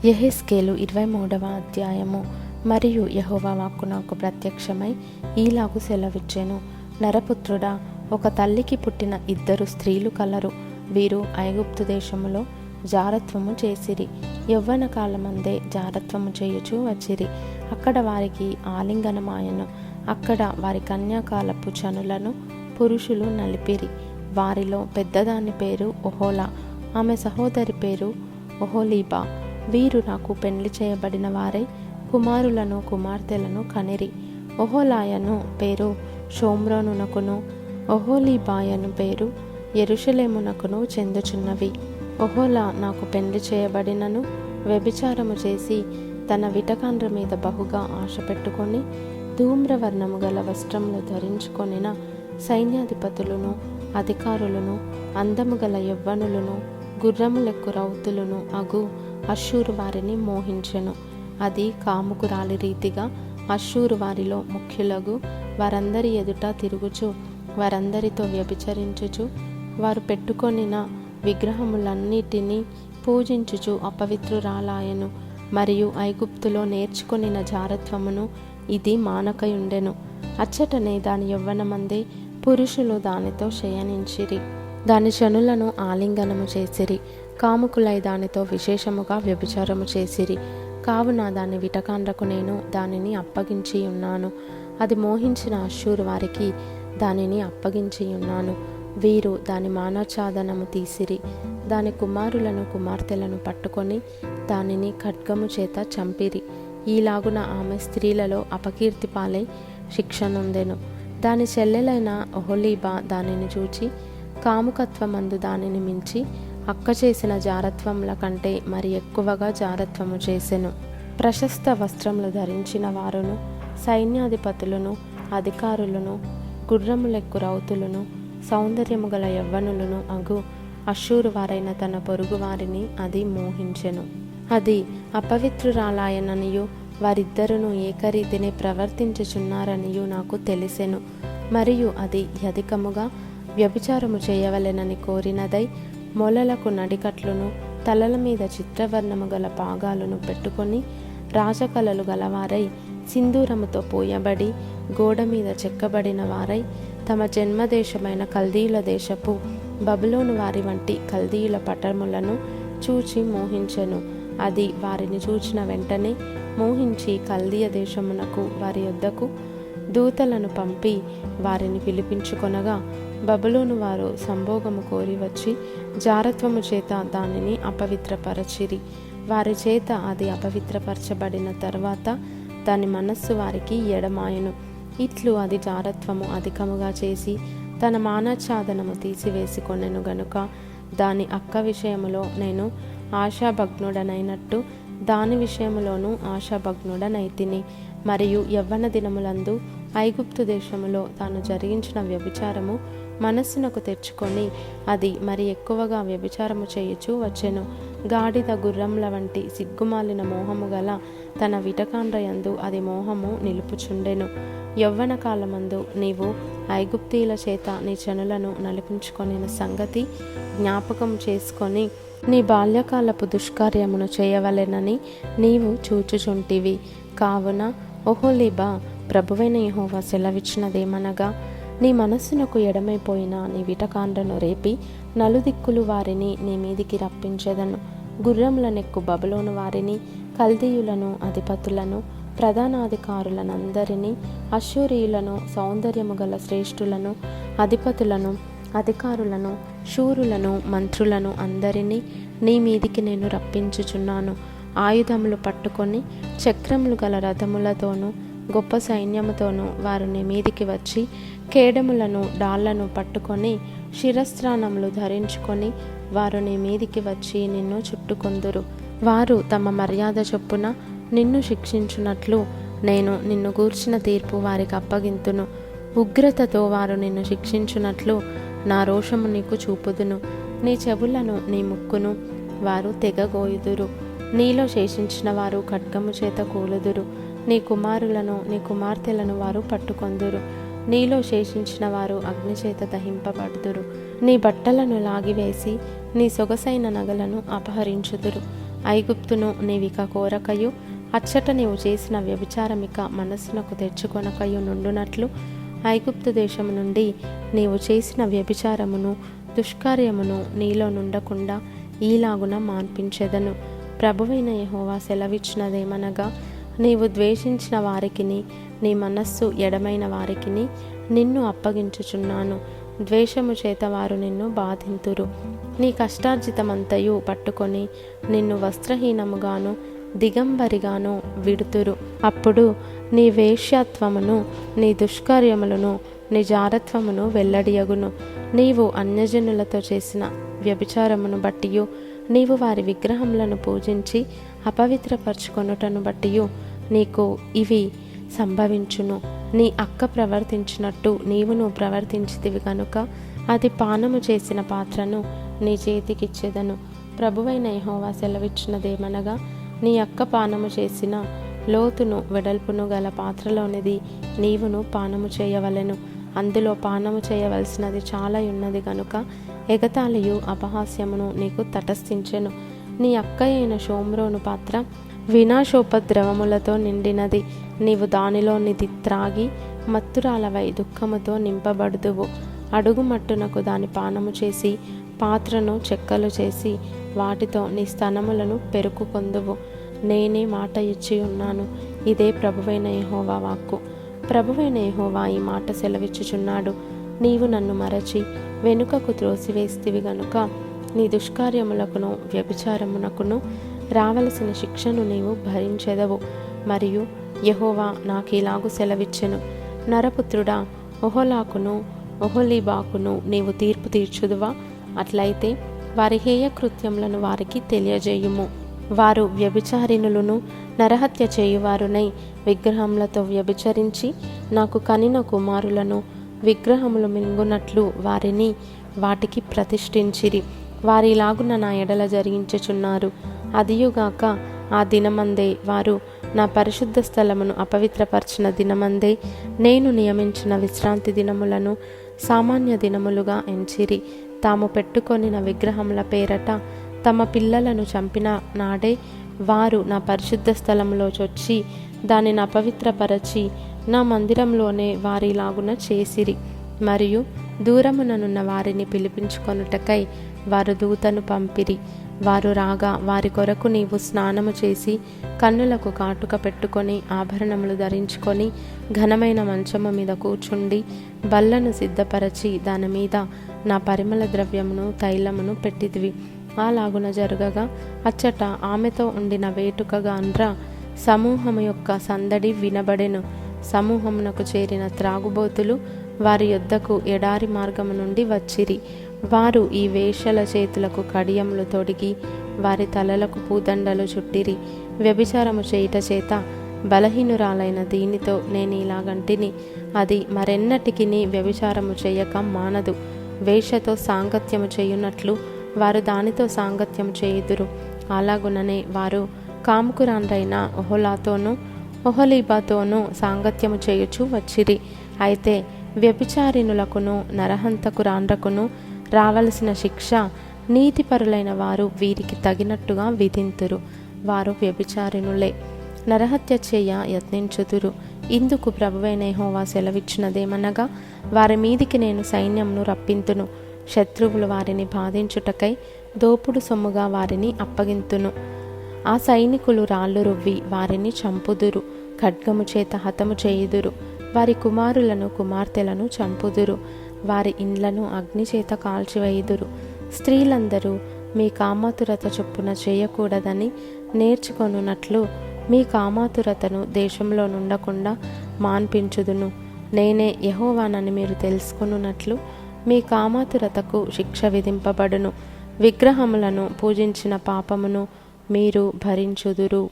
యెహెజ్కేలు 23వ అధ్యాయము. మరియు యెహోవా వాక్కు నాకు ప్రత్యక్షమై ఈలాగు సెలవిచ్చెను, నరపుత్రుడా, ఒక తల్లికి పుట్టిన 2 స్త్రీలు కలరు. వీరు ఐగుప్తు దేశములో జారత్వము చేసిరి, యవ్వన కాలమందే జారత్వము చేయుచూ వచ్చిరి. అక్కడ వారికి ఆలింగనమాయెను. అక్కడ వారి కన్యాకాలపు చనులను పురుషులు నలిపిరి. వారిలో పెద్దదాని పేరు ఒహోలా, ఆమె సహోదరి పేరు ఒహోలీబా. వీరు నాకు పెండ్లి చేయబడిన వారై కుమారులను కుమార్తెలను కనిరి. ఒహోలాయను పేరు షోమ్రోనునకును, ఒహోలీబాయను పేరు యెరూషలేమునకును చెందుచున్నవి. ఒహోలా నాకు పెండ్లి చేయబడినను వ్యభిచారము చేసి తన విటకాండ్ర మీద బహుగా ఆశ పెట్టుకొని ధూమ్రవర్ణము గల వస్త్రములు ధరించుకొనిన సైన్యాధిపతులను అధికారులను అందము గల యవ్వనులను గుర్రములెక్కు రౌతులను అగు అష్షూరు వారిని మోహించెను. అది కాముకురాలి రీతిగా అష్షూరు వారిలో ముఖ్యులగు వారందరి ఎదుట తిరుగుచు వారందరితో వ్యభిచరించుచు వారు పెట్టుకొనిన విగ్రహములన్నిటినీ పూజించుచు అపవిత్రురాలాయను. మరియు ఐగుప్తులో నేర్చుకొనిన జారత్వమును ఇది మానకయుండెను. అచ్చటనే దాని యవ్వనమందే పురుషులు దానితో శయనించిరి, దాని శనులను ఆలింగనము చేసిరి, కాముకులై దానితో విశేషముగా వ్యభిచారము చేసిరి. కావున దాని విటకాండ్రకు నేను దానిని అప్పగించి ఉన్నాను. అది మోహించిన అష్షూరు వారికి దానిని అప్పగించి ఉన్నాను. వీరు దాని మానఛాదనము తీసిరి, దాని కుమారులను కుమార్తెలను పట్టుకొని దానిని ఖడ్గము చేత చంపిరి. ఈలాగున ఆమె స్త్రీలలో అపకీర్తి పాలై శిక్షనొందెను. దాని చెల్లెలైన ఒహొలీబా దానిని చూచి కాముకత్వమందు దానిని మించి అక్క చేసిన జారత్వముల కంటే మరి ఎక్కువగా జారత్వము చేసెను. ప్రశస్త వస్త్రములు ధరించిన వారును సైన్యాధిపతులను అధికారులను గుర్రములెక్కు రౌతులను సౌందర్యము గల యవ్వనులను అగు అష్షూరు వారైన తన పొరుగు వారిని అది మోహించెను. అది అపవిత్రురాలాయననియు వారిద్దరును ఏకరీతిని ప్రవర్తించుచున్నారనియు నాకు తెలిసెను. మరియు అది అధికముగా వ్యభిచారము చేయవలెనని కోరినదై మొలలకు నడికట్లును తలల మీద చిత్రవర్ణము గల పాగాలను పెట్టుకొని రాజకళలు గలవారై సింధూరముతో పోయబడి గోడ మీద చెక్కబడిన వారై తమ జన్మదేశమైన కల్దీయుల దేశపు బబులోను వారి వంటి కల్దీయుల పట్టణములను చూచి మోహించెను. అది వారిని చూచిన వెంటనే మోహించి కల్దీయ దేశమునకు వారి యొద్దకు దూతలను పంపి వారిని పిలిపించుకొనగా బబులోను వారు సంభోగము కోరి వచ్చి జారత్వము చేత దానిని అపవిత్రపరచిరి. వారి చేత అది అపవిత్రపరచబడిన తర్వాత దాని మనస్సు వారికి ఎడమాయెను. ఇట్లు అది జారత్వము అధికముగా చేసి తన మానఛాదనము తీసివేసికొనెను గనుక దాని అక్క విషయములో నేను ఆశాభగ్నుడనైనట్టు దాని విషయములోనూ ఆశాభగ్నుడనైతిని. మరియు యవ్వన దినములందు ఐగుప్తు దేశములో తాను జరిగించిన వ్యభిచారము మనస్సునకు తెచ్చుకొని అది మరి ఎక్కువగా వ్యభిచారము చేయుచూ వచ్చెను. గాడిద గుర్రముల వంటి సిగ్గుమాలిన మోహము గల తన విటకాండ్రయందు అది మోహము నిలుపుచుండెను. యవ్వన కాలమందు నీవు ఐగుప్తీయుల చేత నీ చనులను నలిపించుకొనిన సంగతి జ్ఞాపకం చేసుకొని నీ బాల్యకాలపు దుష్కార్యమును చేయవలెనని నీవు చూచుచుంటివి. కావున ఒహొలీబా, ప్రభువైన యెహోవా సెలవిచ్చినదేమనగా, నీ మనస్సునకు ఎడమైపోయిన నీ విటకాండ్రను రేపి నలుదిక్కులు వారిని నీ మీదికి రప్పించెదను. గుర్రములనెక్కు బబులోను వారిని, కల్దీయులను, అధిపతులను, ప్రధానాధికారులనందరినీ, అష్షూరీయులను, సౌందర్యము గల శ్రేష్ఠులను, అధిపతులను, అధికారులను, శూరులను, మంత్రులను అందరినీ నీ మీదికి నేను రప్పించుచున్నాను. ఆయుధములు పట్టుకొని చక్రములు గల రథములతోనూ గొప్ప సైన్యముతోనూ వారు నీ మీదికి వచ్చి కేడములను డాళ్లను పట్టుకొని శిరస్త్రాణములు ధరించుకొని వారు నీ మీదికి వచ్చి నిన్ను చుట్టుకొందురు. వారు తమ మర్యాద చొప్పున నిన్ను శిక్షించున్నట్లు నేను నిన్ను గూర్చిన తీర్పు వారికి అప్పగింతును. ఉగ్రతతో వారు నిన్ను శిక్షించున్నట్లు నా రోషము నీకు చూపుదును. నీ చెవులను నీ ముక్కును వారు తెగగోయుదురు. నీలో శేషించిన వారు ఖడ్గము చేత కూలుదురు. నీ కుమారులను నీ కుమార్తెలను వారు పట్టుకొందురు. నీలో శేషించిన వారు అగ్నిచేత దహింపబడుదురు. నీ బట్టలను లాగివేసి నీ సొగసైన నగలను అపహరించుదురు. ఐగుప్తును నీవిక కోరకయు, అచ్చట నీవు చేసిన వ్యభిచారమిక మనస్సునకు తెచ్చుకొనకయు నుండునట్లు ఐగుప్తు దేశము నుండి నీవు చేసిన వ్యభిచారమును దుష్కార్యమును నీలో నుండకుండా ఈలాగున మాన్పించెదను. ప్రభువైన యెహోవా సెలవిచ్చినదేమనగా, నీవు ద్వేషించిన వారికిని నీ మనస్సు ఎడమైన వారికిని నిన్ను అప్పగించుచున్నాను. ద్వేషము చేత వారు నిన్ను బాధింతురు. నీ కష్టార్జితమంతయు పట్టుకొని నిన్ను వస్త్రహీనముగాను దిగంబరిగాను విడుతురు. అప్పుడు నీ వేశ్యాత్వమును నీ దుష్కార్యములను నీ జారత్వమును వెల్లడియగును. నీవు అన్యజనులతో చేసిన వ్యభిచారమును బట్టియు నీవు వారి విగ్రహములను పూజించి అపవిత్రపరచుకొనుటను బట్టియు నీకు ఇవి సంభవించును. నీ అక్క ప్రవర్తించినట్టు నీవును ప్రవర్తించితివి కనుక అది పానము చేసిన పాత్రను నీ చేతికిచ్చెదను. ప్రభువైన యెహోవా సెలవిచ్చినదేమనగా, నీ అక్క పానము చేసిన లోతును వెడల్పును గల పాత్రలోనిది నీవును పానము చేయవలెను. అందులో పానము చేయవలసినది చాలా ఉన్నది గనుక ఎగతాళియు అపహాస్యమును నీకు తటస్థించెను. నీ అక్క అయిన షోమ్రోను పాత్ర వినాశోపద్రవములతో నిండినది. నీవు దానిలోనిది త్రాగి మత్తురాలవై దుఃఖముతో నింపబడుదువు. అడుగుమట్టునకు దాని పానము చేసి పాత్రను చెక్కలు చేసి వాటితో నీ స్తనములను పెరుకుకొందువు. నేనే మాట ఇచ్చి ఉన్నాను. ఇదే ప్రభువైన యెహోవా వాక్కు. ప్రభువైన యెహోవా ఈ మాట సెలవిచ్చుచున్నాడు. నీవు నన్ను మరచి వెనుకకు త్రోసివేస్తివి గనుక నీ దుష్కార్యములకును వ్యభిచారమునకును రావలసిన శిక్షను నీవు భరించెదవు. మరియు యెహోవా నాకిలాగు సెలవిచ్చెను, నరపుత్రుడా, ఒహొలాకును ఒహొలీబాకును నీవు తీర్పు తీర్చుదువా? అట్లయితే వారి హేయకృత్యములను వారికి తెలియజేయుము. వారు వ్యభిచారిణులను నరహత్య చేయువారునై విగ్రహములతో వ్యభిచరించి నాకు కనిన కుమారులను విగ్రహములు మింగునట్లు వారిని వాటికి ప్రతిష్ఠించిరి. వారిలాగున నా ఎడల జరిగించుచున్నారు. అదియుగాక ఆ దినమందే వారు నా పరిశుద్ధ స్థలమును అపవిత్రపరిచిన దినమందే నేను నియమించిన విశ్రాంతి దినములను సామాన్య దినములుగా ఎంచిరి. తాము పెట్టుకొనిన విగ్రహముల పేరట తమ పిల్లలను చంపిన నాడే వారు నా పరిశుద్ధ స్థలంలో చొచ్చి దానిని అపవిత్రపరచి నా మందిరంలోనే వారిలాగున చేసిరి. మరియు దూరముననున్న వారిని పిలిపించుకొనుటకై వారు దూతను పంపిరి. వారు రాగా వారి కొరకు నీవు స్నానము చేసి కన్నులకు కాటుక పెట్టుకొని ఆభరణములు ధరించుకొని ఘనమైన మంచము మీద కూర్చుండి బల్లను సిద్ధపరచి దాని మీద నా పరిమళ ద్రవ్యమును తైలమును పెట్టితివి. అలాగున జరగగా అచ్చట ఆమెతో ఉండిన వేటుకగాండ్ర సమూహము యొక్క సందడి వినబడెను. సమూహమునకు చేరిన త్రాగుబోతులు వారి యొద్దకు ఎడారి మార్గము నుండి వచ్చిరి. వారు ఈ వేశ్యల చేతులకు కడియములు తొడిగి వారి తలలకు పూదండలు చుట్టిరి. వ్యభిచారము చేయుట చేత బలహీనురాలైన దీనితో నేను ఇలాగంటిని, అది మరెన్నటికి వ్యభిచారము చేయక మానదు. వేశ్యతో సాంగత్యము చేయునట్లు వారు దానితో సాంగత్యం చేయుదురు. అలాగుననే వారు కాముకురాండ్రైన ఒహొలాతోనూ ఒహొలీబాతోనూ సాంగత్యము చేయుచు వచ్చిరి. అయితే వ్యభిచారిణులకును నరహంతకురాండ్రకును రావలసిన శిక్ష నీతిపరులైన వారు వీరికి తగినట్టుగా విధింతురు. వారు వ్యభిచారిణులే, నరహత్య చేయ యత్నించుదురు. ఇందుకు ప్రభువైన యెహోవా సెలవిచ్చినదేమనగా, వారి మీదికి నేను సైన్యంను రప్పింతును. శత్రువులు వారిని బాధించుటకై దోపుడు సొమ్ముగా వారిని అప్పగింతును. ఆ సైనికులు రాళ్ళు రువ్వి వారిని చంపుదురు. ఖడ్గము చేత హతము చేయుదురు. వారి కుమారులను కుమార్తెలను చంపుదురు. వారి ఇండ్లను అగ్నిచేత కాల్చివేయుదురు. స్త్రీలందరూ మీ కామాతురత చొప్పున చేయకూడదని నేర్చుకొనున్నట్లు మీ కామాతురతను దేశంలో నుండకుండా మాన్పించుదును. నేనే యెహోవానని మీరు తెలుసుకొనున్నట్లు మీ కామాతురతకు శిక్ష విధింపబడును. విగ్రహములను పూజించిన పాపమును మీరు భరించుదురు.